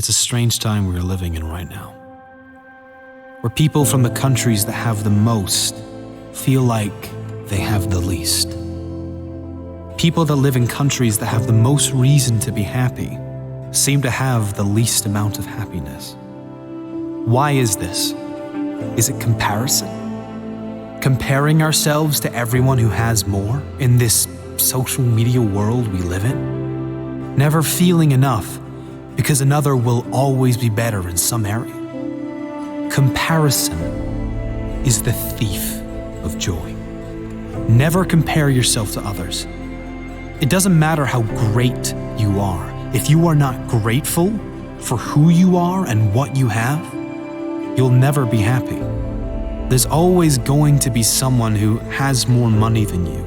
It's a strange time we are living in right now, where people from the countries that have the most feel like they have the least. People that live in countries that have the most reason to be happy seem to have the least amount of happiness. Why is this? Is it comparison? Comparing ourselves to everyone who has more in this social media world we live in? Never feeling enough because another will always be better in some area. Comparison is the thief of joy. Never compare yourself to others. It doesn't matter how great you are. If you are not grateful for who you are and what you have, you'll never be happy. There's always going to be someone who has more money than you.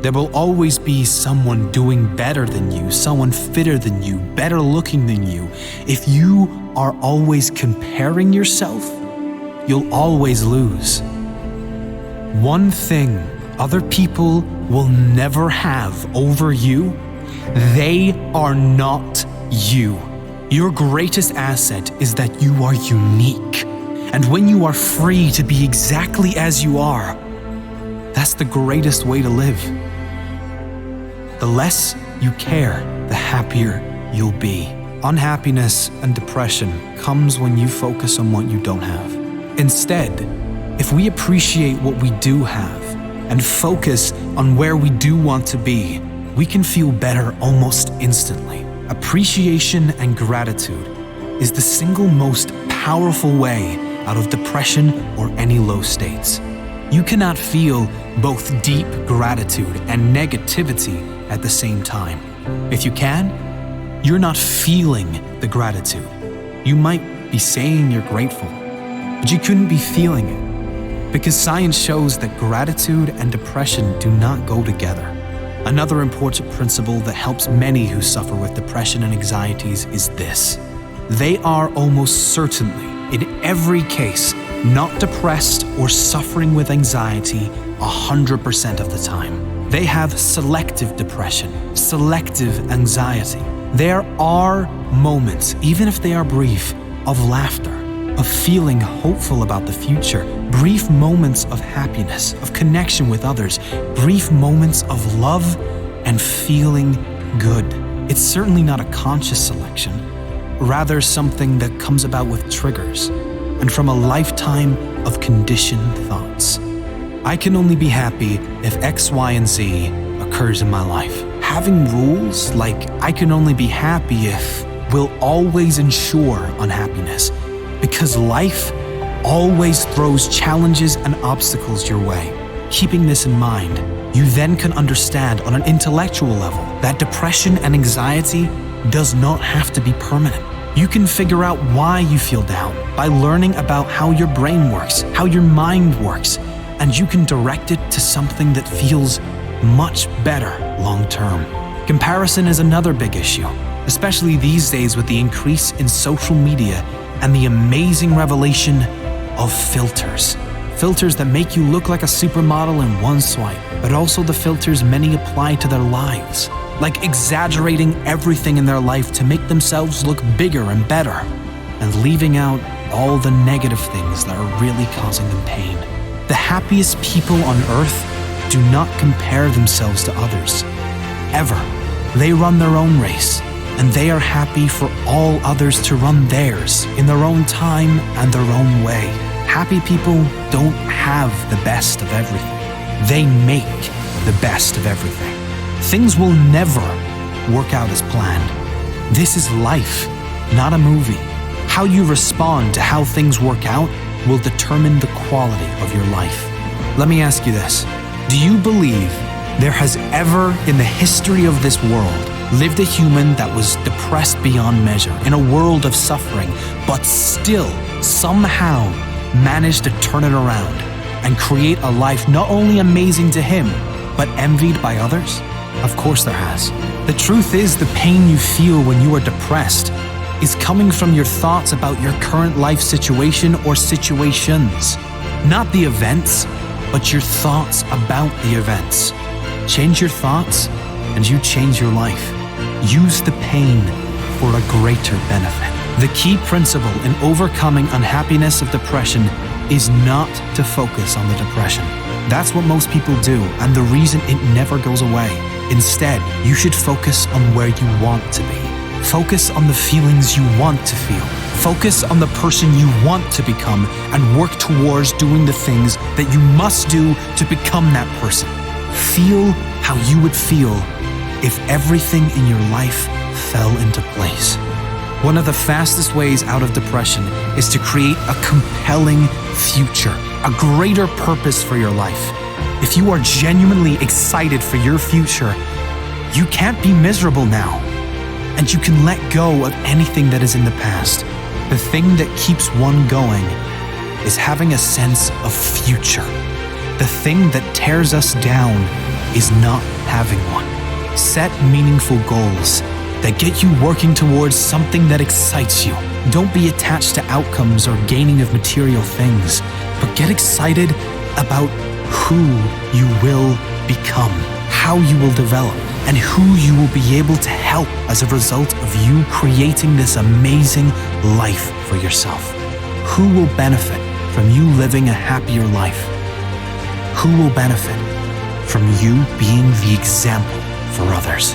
There will always be someone doing better than you, someone fitter than you, better looking than you. If you are always comparing yourself, you'll always lose. One thing other people will never have over you, they are not you. Your greatest asset is that you are unique. And when you are free to be exactly as you are, that's the greatest way to live. The less you care, the happier you'll be. Unhappiness and depression comes when you focus on what you don't have. Instead, if we appreciate what we do have and focus on where we do want to be, we can feel better almost instantly. Appreciation and gratitude is the single most powerful way out of depression or any low states. You cannot feel both deep gratitude and negativity at the same time. If you can, you're not feeling the gratitude. You might be saying you're grateful, but you couldn't be feeling it, because science shows that gratitude and depression do not go together. Another important principle that helps many who suffer with depression and anxieties is this: they are almost certainly, in every case, not depressed or suffering with anxiety 100% of the time. They have selective depression, selective anxiety. There are moments, even if they are brief, of laughter, of feeling hopeful about the future, brief moments of happiness, of connection with others, brief moments of love and feeling good. It's certainly not a conscious selection, rather something that comes about with triggers and from a lifetime of conditioned thoughts. I can only be happy if X, Y, and Z occurs in my life. Having rules like I can only be happy if will always ensure unhappiness, because life always throws challenges and obstacles your way. Keeping this in mind, you then can understand on an intellectual level that depression and anxiety does not have to be permanent. You can figure out why you feel down by learning about how your brain works, how your mind works, and you can direct it to something that feels much better long term. Comparison is another big issue, especially these days with the increase in social media and the amazing revelation of filters. Filters that make you look like a supermodel in one swipe, but also the filters many apply to their lives, like exaggerating everything in their life to make themselves look bigger and better, and leaving out all the negative things that are really causing them pain. The happiest people on earth do not compare themselves to others, ever. They run their own race, and they are happy for all others to run theirs in their own time and their own way. Happy people don't have the best of everything. They make the best of everything. Things will never work out as planned. This is life, not a movie. How you respond to how things work out will determine the quality of your life. Let me ask you this. Do you believe there has ever, in the history of this world, lived a human that was depressed beyond measure in a world of suffering, but still somehow managed to turn it around and create a life not only amazing to him, but envied by others? Of course there has. The truth is, the pain you feel when you are depressed is coming from your thoughts about your current life situation or situations. Not the events, but your thoughts about the events. Change your thoughts and you change your life. Use the pain for a greater benefit. The key principle in overcoming unhappiness of depression is not to focus on the depression. That's what most people do, and the reason it never goes away. Instead, you should focus on where you want to be. Focus on the feelings you want to feel. Focus on the person you want to become and work towards doing the things that you must do to become that person. Feel how you would feel if everything in your life fell into place. One of the fastest ways out of depression is to create a compelling future, a greater purpose for your life. If you are genuinely excited for your future, you can't be miserable now, and you can let go of anything that is in the past. The thing that keeps one going is having a sense of future. The thing that tears us down is not having one. Set meaningful goals that get you working towards something that excites you. Don't be attached to outcomes or gaining of material things, but get excited about who you will become, how you will develop, and who you will be able to help as a result of you creating this amazing life for yourself. Who will benefit from you living a happier life? Who will benefit from you being the example for others?